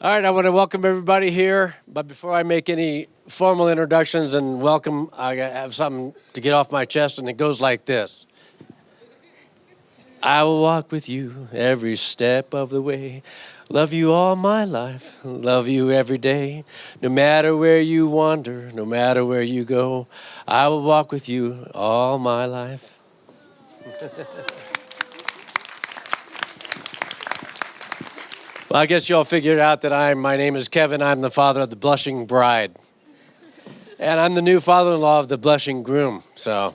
All right, I want to welcome everybody here. But before I make any formal introductions and welcome, I have something to get off my chest, and it goes like this. I will walk with you every step of the way. Love you all my life. Love you every day. No matter where you wander, no matter where you go, I will walk with you all my life. Well, I guess you all figured out that my name is Kevin. I'm the father of the blushing bride. And I'm the new father-in-law of the blushing groom. And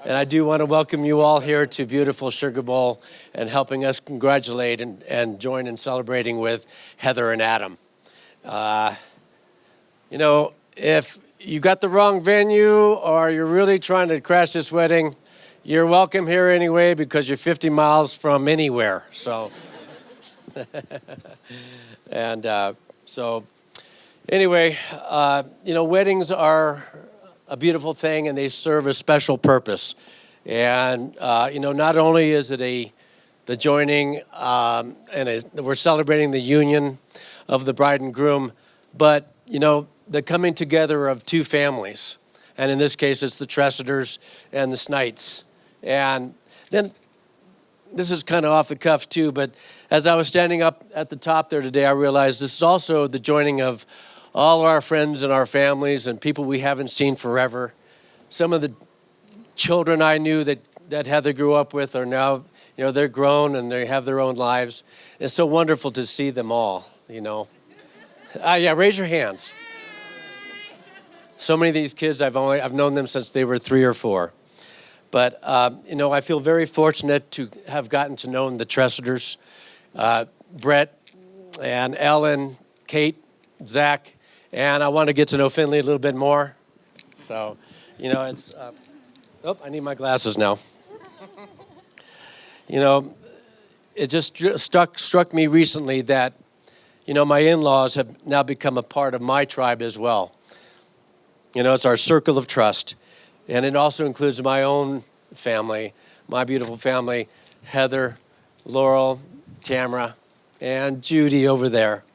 I do want to welcome you all here to beautiful Sugar Bowl and helping us congratulate and join in celebrating with Heather and Adam. If you got the wrong venue or you're really trying to crash this wedding, you're welcome here anyway because you're 50 miles from anywhere. Weddings are a beautiful thing and they serve a special purpose. Not only is it the joining we're celebrating the union of the bride and groom, but, the coming together of two families. And in this case, it's the Tressiders and the Snights. And then this is kind of off the cuff too, but as I was standing up at the top there today, I realized this is also the joining of all our friends and our families and people we haven't seen forever. Some of the children I knew that Heather grew up with are now, they're grown and they have their own lives. It's so wonderful to see them all, raise your hands. So many of these kids, I've known them since they were 3 or 4. But, I feel very fortunate to have gotten to know the Tressiders, Brett and Ellen, Kate, Zach, and I want to get to know Finley a little bit more. So, it's, I need my glasses now. It just struck me recently that, my in-laws have now become a part of my tribe as well. It's our circle of trust. And it also includes my own family, my beautiful family, Heather, Laurel, Tamara, and Judy over there.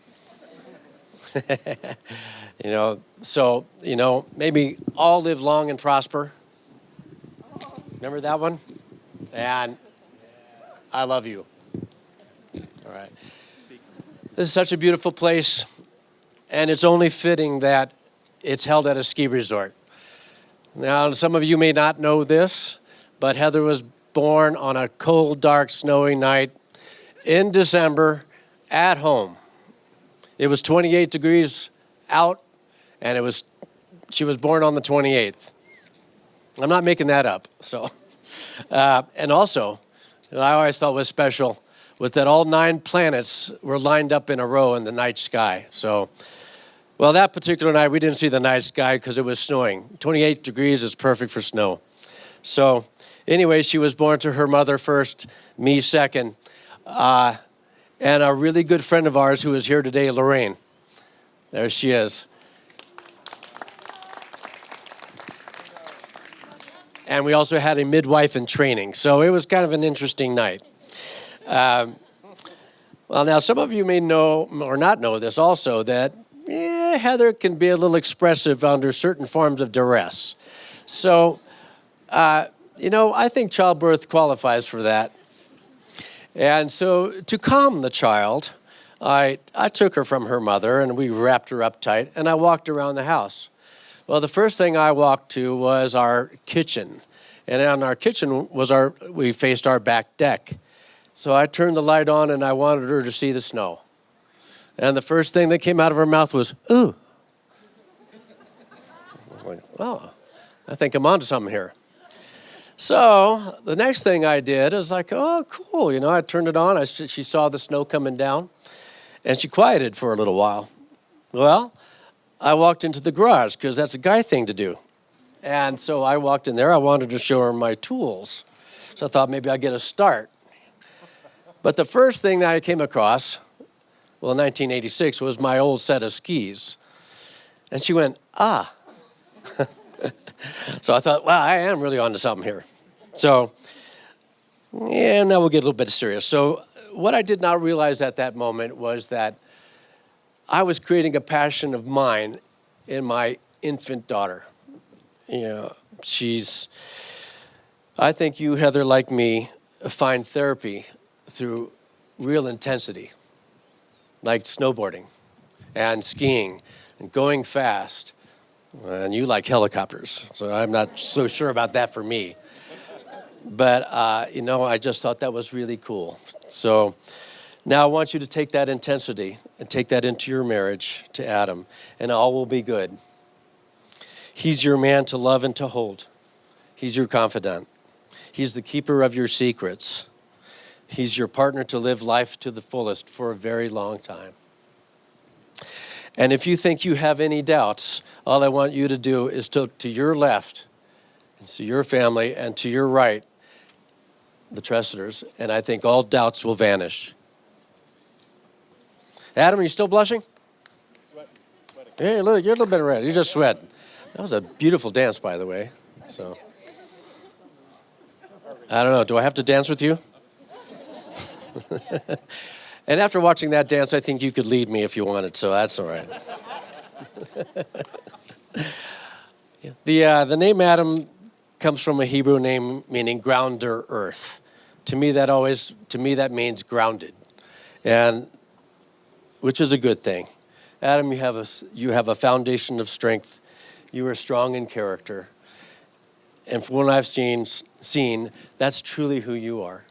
Maybe all live long and prosper. Remember that one? And I love you. All right. This is such a beautiful place, and it's only fitting that it's held at a ski resort. Now, some of you may not know this, but Heather was born on a cold, dark, snowy night in December at home. It was 28 degrees out, and she was born on the 28th. I'm not making that up. And also, what I always thought was special was that all 9 planets were lined up in a row in the night sky. Well, that particular night, we didn't see the night sky because it was snowing. 28 degrees is perfect for snow. Anyway, she was born to her mother first, me second, and a really good friend of ours who is here today, Lorraine. There she is. And we also had a midwife in training, so it was kind of an interesting night. Well, now, some of you may know or not know this also, that Heather can be a little expressive under certain forms of duress. I think childbirth qualifies for that. And so to calm the child, I took her from her mother and we wrapped her up tight and I walked around the house. Well, the first thing I walked to was our kitchen. And on our kitchen we faced our back deck. So I turned the light on and I wanted her to see the snow. And the first thing that came out of her mouth was, ooh. I went, well, I think I'm onto something here. So the next thing I did is like, oh, cool. I turned it on. She saw the snow coming down, and she quieted for a little while. Well, I walked into the garage because that's a guy thing to do. And so I walked in there. I wanted to show her my tools. So I thought maybe I'd get a start. But the first thing that I came across, well, in 1986, was my old set of skis. And she went, ah. So I thought, wow, I am really onto something here. So, now we'll get a little bit serious. So what I did not realize at that moment was that I was creating a passion of mine in my infant daughter. You know, I think you, Heather, like me, find therapy through real intensity, like snowboarding and skiing and going fast. And you like helicopters, so I'm not so sure about that for me. But, I just thought that was really cool. So now I want you to take that intensity and take that into your marriage to Adam, and all will be good. He's your man to love and to hold. He's your confidant. He's the keeper of your secrets. He's your partner to live life to the fullest for a very long time. And if you think you have any doubts, all I want you to do is to your left, to your family, and to your right, the Tressiders, and I think all doubts will vanish. Adam, are you still blushing? Sweating. Hey, you're a little bit red. You just sweat. That was a beautiful dance, by the way. So, I don't know. Do I have to dance with you? And after watching that dance, I think you could lead me if you wanted, so that's all right. The name Adam comes from a Hebrew name meaning grounder earth. To me, that means grounded, and which is a good thing. Adam, you have a foundation of strength. You are strong in character, and from what I've seen, that's truly who you are.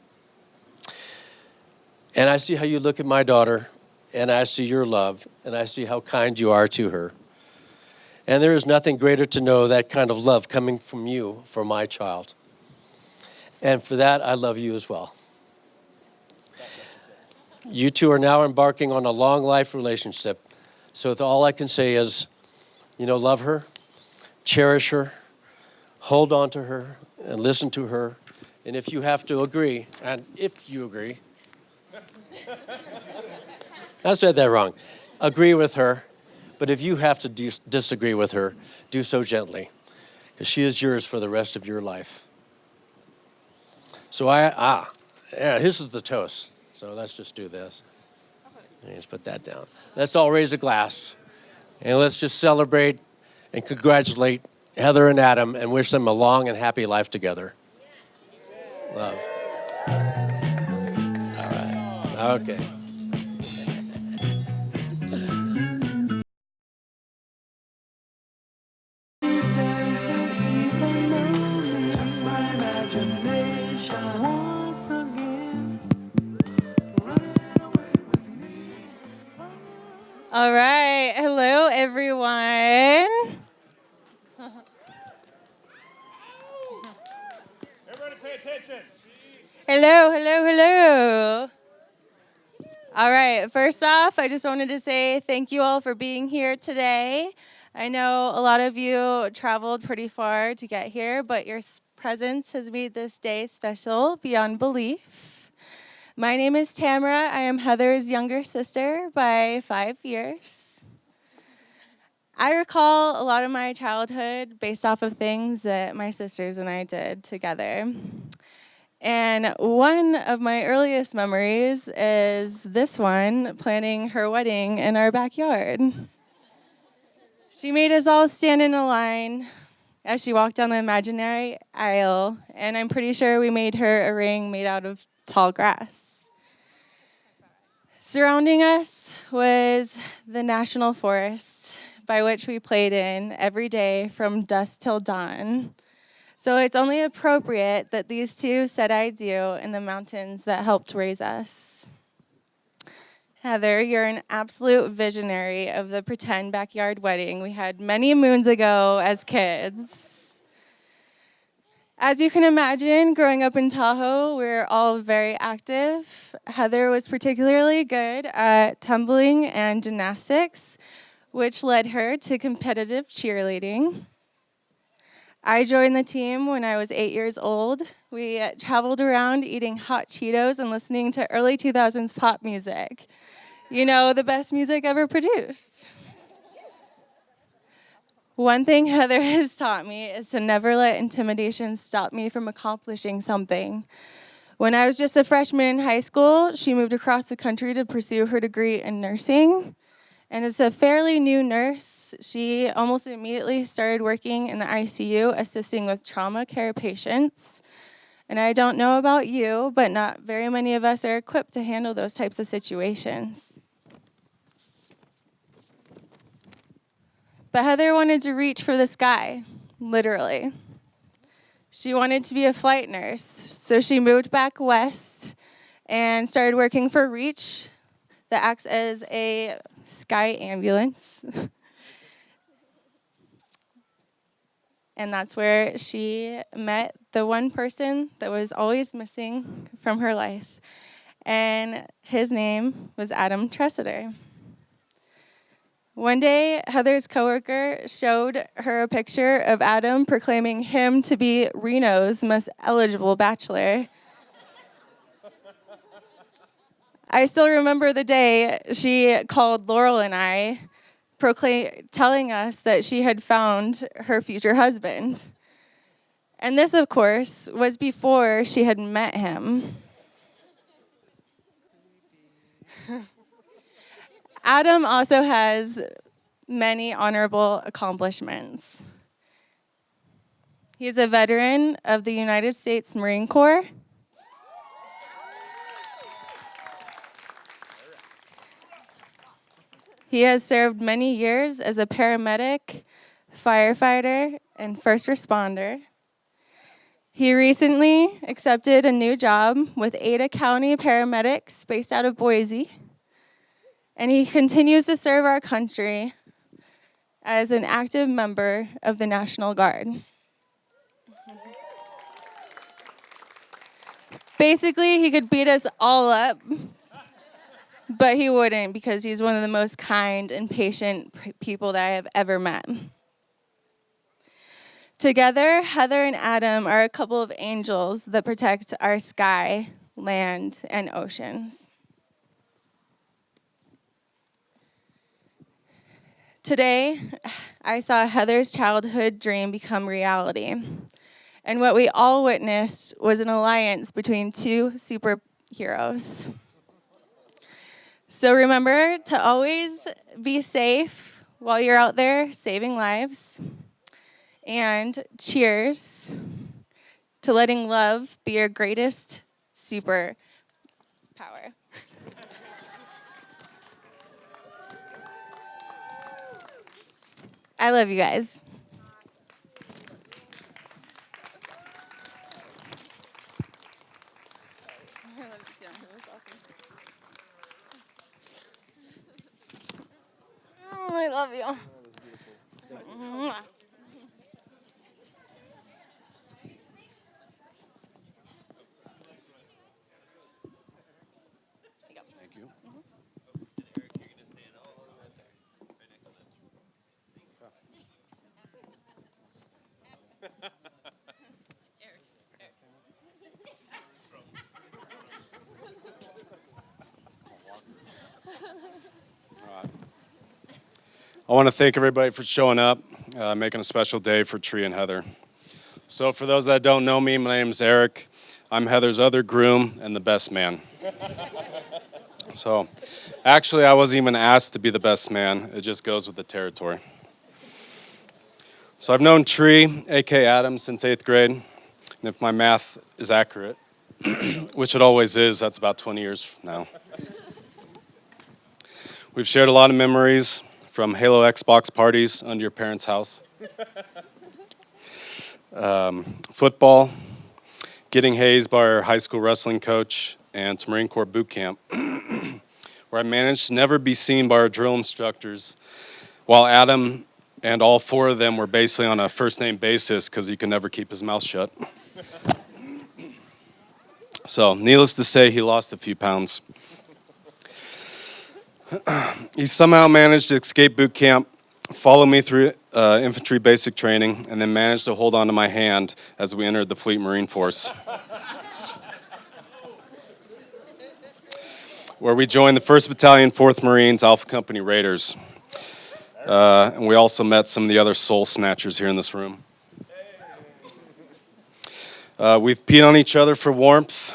And I see how you look at my daughter, and I see your love, and I see how kind you are to her. And there is nothing greater to know that kind of love coming from you for my child. And for that, I love you as well. You two are now embarking on a long life relationship. So all I can say is, love her, cherish her, hold on to her, and listen to her. And if you have to agree, and if you agree, I said that wrong. Agree with her, but if you have to disagree with her, do so gently, because she is yours for the rest of your life. So this is the toast. So let's just do this. Let's put that down. Let's all raise a glass, and let's just celebrate and congratulate Heather and Adam and wish them a long and happy life together. Love. All right. Okay. Just my imagination once again, running away with me. All right. Hello, everyone. Everybody pay attention. Hello. All right. First off, I just wanted to say thank you all for being here today. I know a lot of you traveled pretty far to get here, but your presence has made this day special beyond belief. My name is Tamara. I am Heather's younger sister by 5 years. I recall a lot of my childhood based off of things that my sisters and I did together. And one of my earliest memories is this one, planning her wedding in our backyard. She made us all stand in a line as she walked down the imaginary aisle, and I'm pretty sure we made her a ring made out of tall grass. Surrounding us was the national forest, by which we played in every day from dusk till dawn. So it's only appropriate that these two said I do in the mountains that helped raise us. Heather, you're an absolute visionary of the pretend backyard wedding we had many moons ago as kids. As you can imagine, growing up in Tahoe, we're all very active. Heather was particularly good at tumbling and gymnastics, which led her to competitive cheerleading. I joined the team when I was 8 years old. We traveled around eating hot Cheetos and listening to early 2000s pop music. The best music ever produced. One thing Heather has taught me is to never let intimidation stop me from accomplishing something. When I was just a freshman in high school, she moved across the country to pursue her degree in nursing. And as a fairly new nurse, she almost immediately started working in the ICU, assisting with trauma care patients. And I don't know about you, but not very many of us are equipped to handle those types of situations. But Heather wanted to reach for the sky, literally. She wanted to be a flight nurse, so she moved back west and started working for REACH, that acts as a sky ambulance. And that's where she met the one person that was always missing from her life. And his name was Adam Tressiter. One day, Heather's coworker showed her a picture of Adam proclaiming him to be Reno's most eligible bachelor. I still remember the day she called Laurel and I, telling us that she had found her future husband. And this, of course, was before she had met him. Adam also has many honorable accomplishments. He is a veteran of the United States Marine Corps. He has served many years as a paramedic, firefighter, and first responder. He recently accepted a new job with Ada County Paramedics based out of Boise. And he continues to serve our country as an active member of the National Guard. Basically, he could beat us all up, but he wouldn't, because he's one of the most kind and patient people that I have ever met. Together, Heather and Adam are a couple of angels that protect our sky, land, and oceans. Today, I saw Heather's childhood dream become reality. And what we all witnessed was an alliance between two superheroes. So remember to always be safe while you're out there saving lives. And cheers to letting love be your greatest superpower. I love you guys. I love you. Thank you. I want to thank everybody for showing up, making a special day for Tree and Heather. So for those that don't know me, my name is Eric. I'm Heather's other groom and the best man. So actually, I wasn't even asked to be the best man. It just goes with the territory. So I've known Tree, a.k.a. Adam, since 8th grade. And if my math is accurate, which it always is, that's about 20 years now. We've shared a lot of memories, from Halo Xbox parties under your parents' house, football, getting hazed by our high school wrestling coach, and to Marine Corps boot camp, where I managed to never be seen by our drill instructors, while Adam and all four of them were basically on a first-name basis because he could never keep his mouth shut. So, needless to say, he lost a few pounds. He somehow managed to escape boot camp, follow me through infantry basic training, and then managed to hold onto my hand as we entered the Fleet Marine Force, where we joined the 1st Battalion, 4th Marines, Alpha Company Raiders. And we also met some of the other soul snatchers here in this room. We've peed on each other for warmth.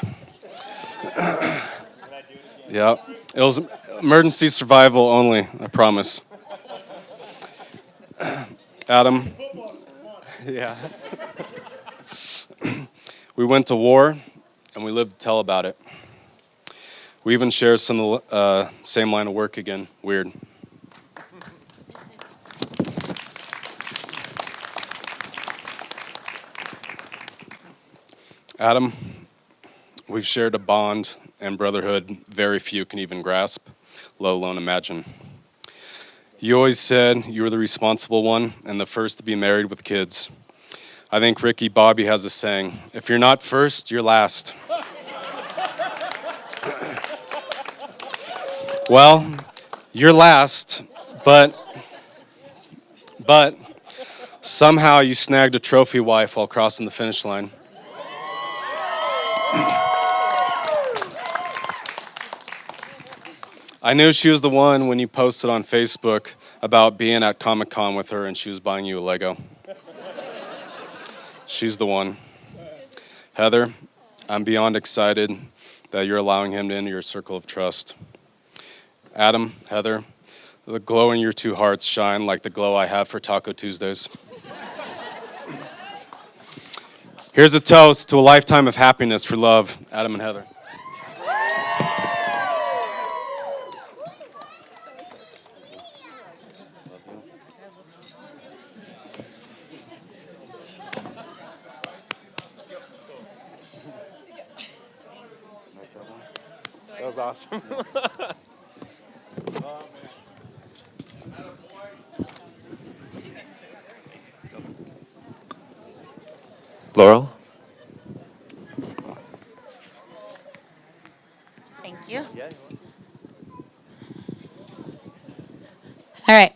Yep. It was emergency survival only, I promise. Adam. Yeah. We went to war, and we lived to tell about it. We even share some of the same line of work again. Weird. Adam, we've shared a bond and brotherhood very few can even grasp, let alone imagine. You always said you were the responsible one and the first to be married with kids. I think Ricky Bobby has a saying, if you're not first, you're last. Well, you're last, but somehow you snagged a trophy wife while crossing the finish line. I knew she was the one when you posted on Facebook about being at Comic-Con with her and she was buying you a Lego. She's the one. Heather, I'm beyond excited that you're allowing him into your circle of trust. Adam, Heather, the glow in your two hearts shine like the glow I have for Taco Tuesdays. Here's a toast to a lifetime of happiness for love, Adam and Heather. That was awesome. Laurel? Thank you. All right.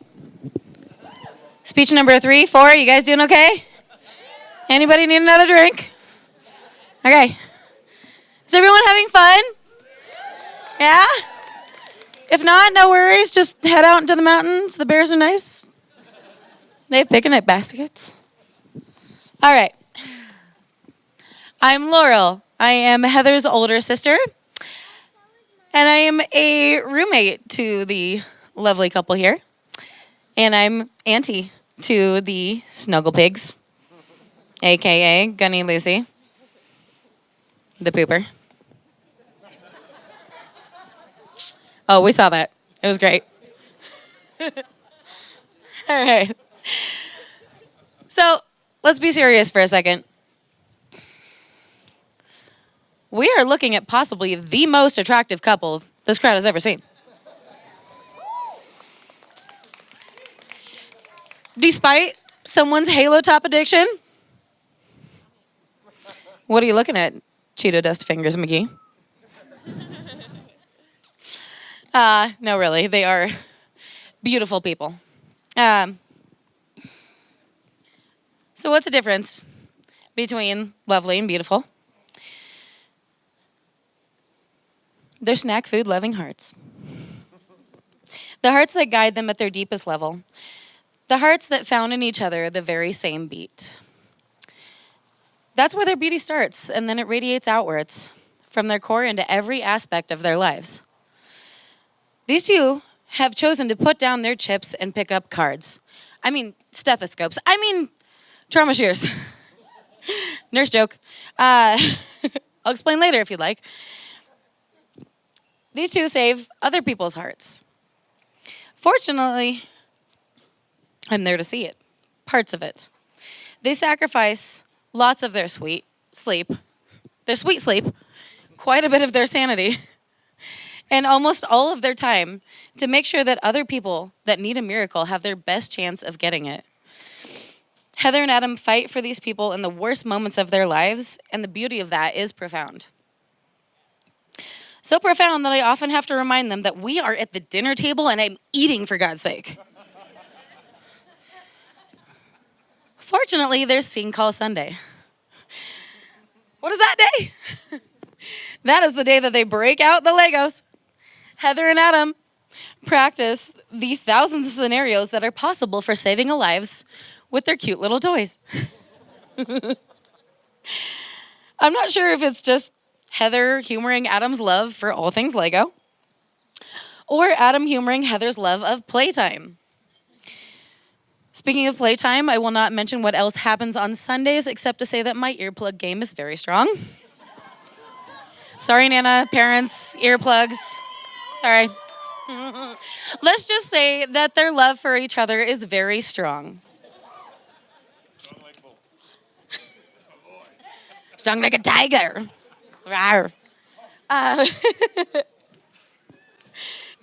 Speech number 3, 4. You guys doing okay? Anybody need another drink? Okay. Is everyone having fun? Yeah? If not, no worries. Just head out into the mountains. The bears are nice. They have picnic baskets. All right. I'm Laurel. I am Heather's older sister. And I am a roommate to the lovely couple here. And I'm auntie to the Snuggle Pigs, a.k.a. Gunny Lucy, the pooper. Oh, we saw that. It was great. All right. So let's be serious for a second. We are looking at possibly the most attractive couple this crowd has ever seen. Despite someone's Halo Top addiction. What are you looking at, Cheeto Dust Fingers McGee? No, really. They are beautiful people. So what's the difference between lovely and beautiful? They're snack food loving hearts. The hearts that guide them at their deepest level. The hearts that found in each other the very same beat. That's where their beauty starts, and then it radiates outwards from their core into every aspect of their lives. These two have chosen to put down their chips and pick up cards. I mean, stethoscopes. I mean, trauma shears. Nurse joke. I'll explain later if you'd like. These two save other people's hearts. Fortunately, I'm there to see it. Parts of it. They sacrifice lots of their sweet sleep, quite a bit of their sanity, and almost all of their time to make sure that other people that need a miracle have their best chance of getting it. Heather and Adam fight for these people in the worst moments of their lives, and the beauty of that is profound. So profound that I often have to remind them that we are at the dinner table and I'm eating, for God's sake. Fortunately, there's Scene Call Sunday. What is that day? That is the day that they break out the Legos. Heather and Adam practice the thousands of scenarios that are possible for saving lives with their cute little toys. I'm not sure if it's just Heather humoring Adam's love for all things Lego, or Adam humoring Heather's love of playtime. Speaking of playtime, I will not mention what else happens on Sundays except to say that my earplug game is very strong. Sorry, Nana, parents, earplugs. Sorry. Let's just say that their love for each other is very strong. Strong like a tiger. Rawr.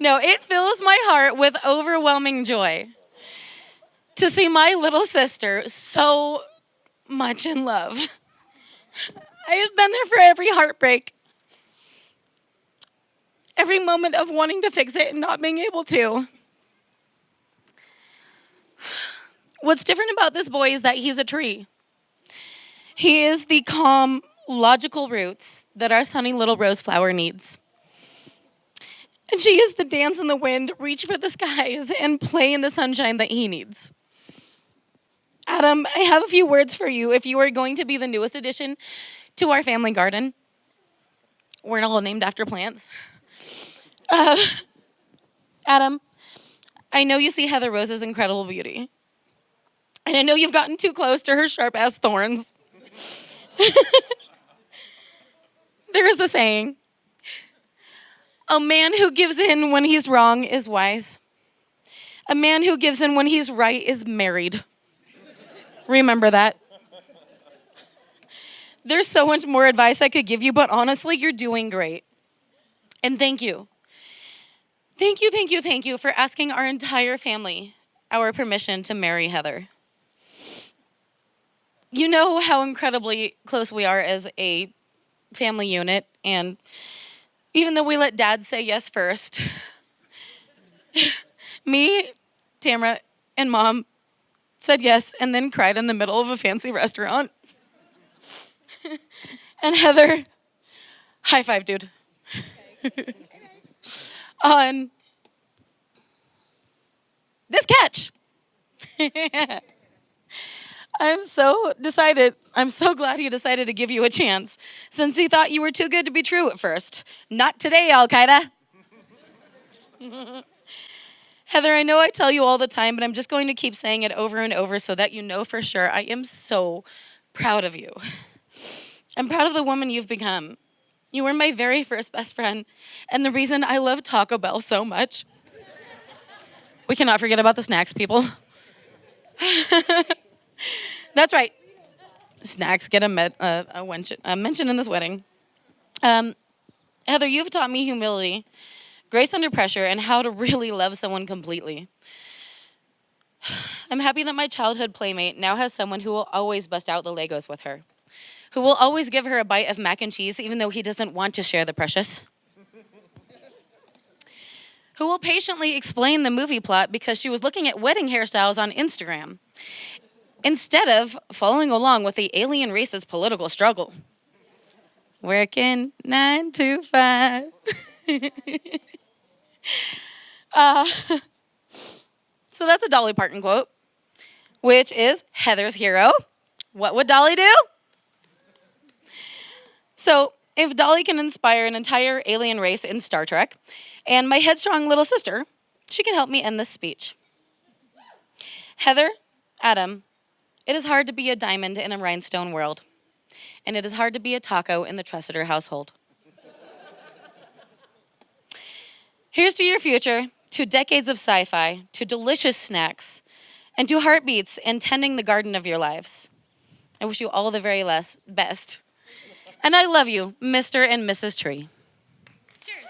No, it fills my heart with overwhelming joy to see my little sister so much in love. I have been there for every heartbreak, every moment of wanting to fix it and not being able to. What's different about this boy is that he's a tree. He is the calm, logical roots that our sunny little rose flower needs. And she is the dance in the wind, reach for the skies, and play in the sunshine that he needs. Adam, I have a few words for you if you are going to be the newest addition to our family garden. We're all named after plants. Adam, I know you see Heather Rose's incredible beauty. And I know you've gotten too close to her sharp-ass thorns. There is a saying, a man who gives in when he's wrong is wise. A man who gives in when he's right is married. Remember that. There's so much more advice I could give you, but honestly, you're doing great. And thank you. Thank you, thank you, thank you for asking our entire family our permission to marry Heather. You know how incredibly close we are as a family unit, and even though we let Dad say yes first, me, Tamara, and Mom said yes and then cried in the middle of a fancy restaurant. And Heather, high five, dude. On this catch. I'm so glad he decided to give you a chance, since he thought you were too good to be true at first. Not today, Al-Qaeda. Heather, I know I tell you all the time, but I'm just going to keep saying it over and over so that you know for sure I am so proud of you. I'm proud of the woman you've become. You were my very first best friend, and the reason I love Taco Bell so much. We cannot forget about the snacks, people. That's right. Snacks get a mention in this wedding. Heather, you've taught me humility, grace under pressure, and how to really love someone completely. I'm happy that my childhood playmate now has someone who will always bust out the Legos with her, who will always give her a bite of mac and cheese even though he doesn't want to share the precious, who will patiently explain the movie plot because she was looking at wedding hairstyles on Instagram instead of following along with the alien race's political struggle. Working 9 to 5. So that's a Dolly Parton quote, which is Heather's hero. What would Dolly do? So if Dolly can inspire an entire alien race in Star Trek, and my headstrong little sister, she can help me end this speech. Heather, Adam, it is hard to be a diamond in a rhinestone world, and it is hard to be a taco in the Tressiter household. Here's to your future, to decades of sci-fi, to delicious snacks, and to heartbeats and tending the garden of your lives. I wish you all the very best. And I love you, Mr. and Mrs. Tree. Cheers.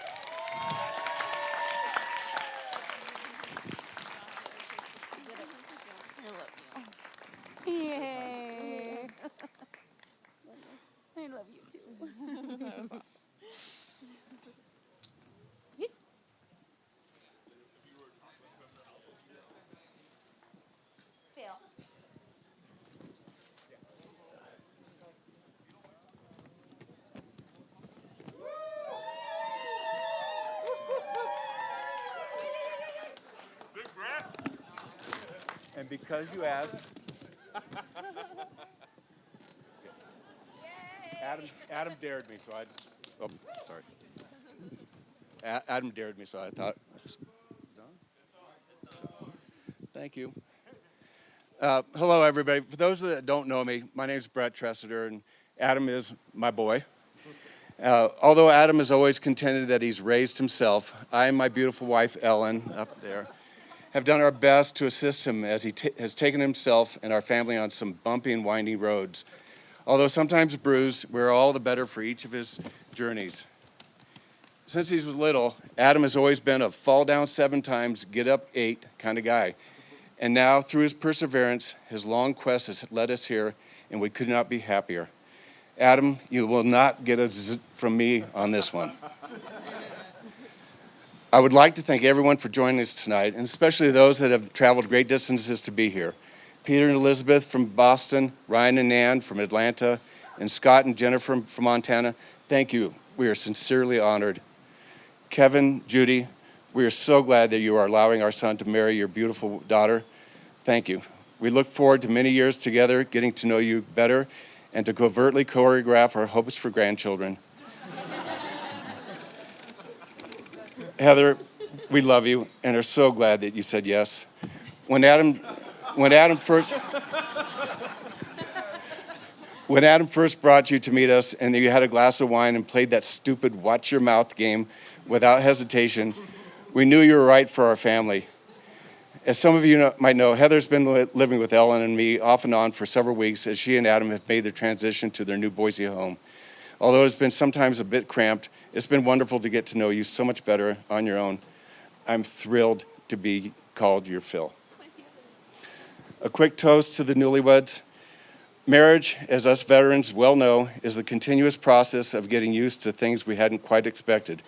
Yay. I love you too. Phil. And because you asked, Adam dared me, so I. Oh, sorry. Adam dared me, so I thought Thank you. Hello, everybody. For those that don't know me, my name is Brett Tressiter, and Adam is my boy. Although Adam has always contended that he's raised himself, I and my beautiful wife, Ellen, up there, have done our best to assist him as he has taken himself and our family on some bumpy and winding roads. Although sometimes bruised, we're all the better for each of his journeys. Since he was little, Adam has always been a fall down 7 times, get up 8 kind of guy. And now, through his perseverance, his long quest has led us here, and we could not be happier. Adam, you will not get a zzz from me on this one. I would like to thank everyone for joining us tonight, and especially those that have traveled great distances to be here. Peter and Elizabeth from Boston, Ryan and Nan from Atlanta, and Scott and Jennifer from Montana, thank you. We are sincerely honored. Kevin, Judy, we are so glad that you are allowing our son to marry your beautiful daughter. Thank you. We look forward to many years together, getting to know you better, and to covertly choreograph our hopes for grandchildren. Heather, we love you and are so glad that you said yes. When Adam first brought you to meet us and you had a glass of wine and played that stupid watch your mouth game without hesitation, we knew you were right for our family. As some of you might know, Heather's been living with Ellen and me off and on for several weeks as she and Adam have made the transition to their new Boise home. Although it's been sometimes a bit cramped, it's been wonderful to get to know you so much better on your own. I'm thrilled to be called your Phil. A quick toast to the newlyweds. Marriage, as us veterans well know, is the continuous process of getting used to things we hadn't quite expected.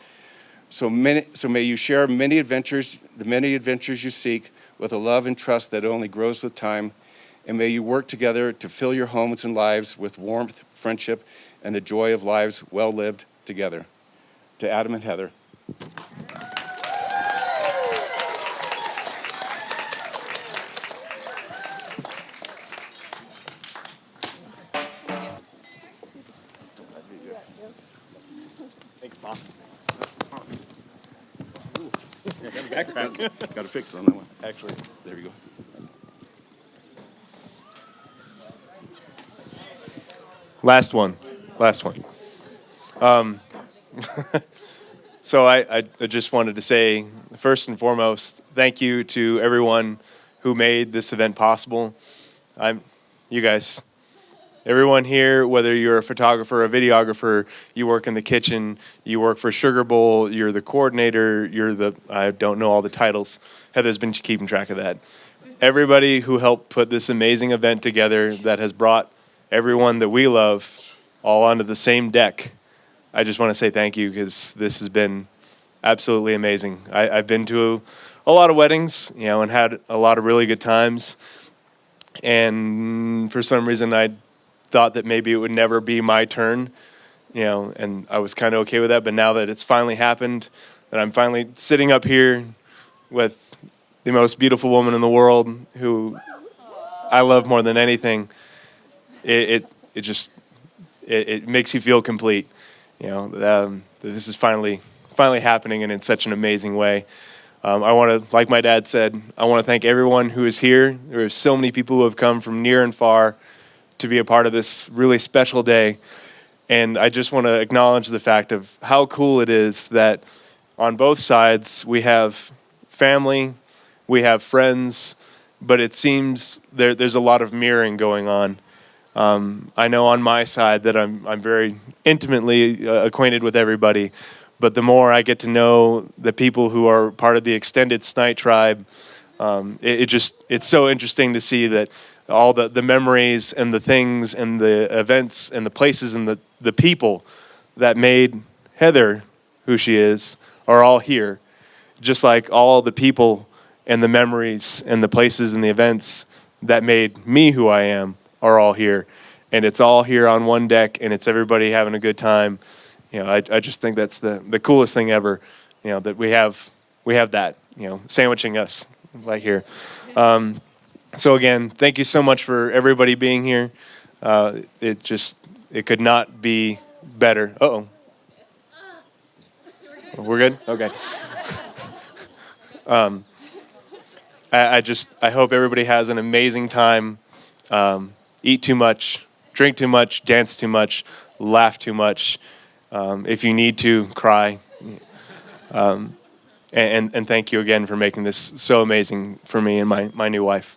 So may you share the many adventures you seek with a love and trust that only grows with time, and may you work together to fill your homes and lives with warmth, friendship, and the joy of lives well lived together. To Adam and Heather. Thanks, Mom. Got to fix on that one. Actually, There we go. last one. So I just wanted to say, first and foremost, thank you to everyone who made this event possible. You guys, everyone here, whether you're a photographer, a videographer, you work in the kitchen, you work for Sugar Bowl, you're the coordinator, I don't know all the titles. Heather's been keeping track of that. Everybody who helped put this amazing event together that has brought everyone that we love all onto the same deck. I just want to say thank you because this has been absolutely amazing. I've been to a lot of weddings, and had a lot of really good times. And for some reason, I thought that maybe it would never be my turn, and I was kind of okay with that. But now that it's finally happened, that I'm finally sitting up here with the most beautiful woman in the world, who I love more than anything, it makes you feel complete. This is finally happening, and in such an amazing way. I want to, like my dad said, I want to thank everyone who is here. There are so many people who have come from near and far to be a part of this really special day. And I just want to acknowledge the fact of how cool it is that on both sides we have family, we have friends, but it seems there's a lot of mirroring going on. I know on my side that I'm very intimately acquainted with everybody, but the more I get to know the people who are part of the extended Snite tribe, it's so interesting to see that all the memories and the things and the events and the places and the people that made Heather who she is are all here, just like all the people and the memories and the places and the events that made me who I am are all here. And it's all here on one deck, and it's everybody having a good time. I just think that's the coolest thing ever, that we have that, sandwiching us right here. So again, thank you so much for everybody being here. It could not be better. Uh-oh. We're good? Okay. I hope everybody has an amazing time. Eat too much, drink too much, dance too much, laugh too much. If you need to, cry. And thank you again for making this so amazing for me and my new wife.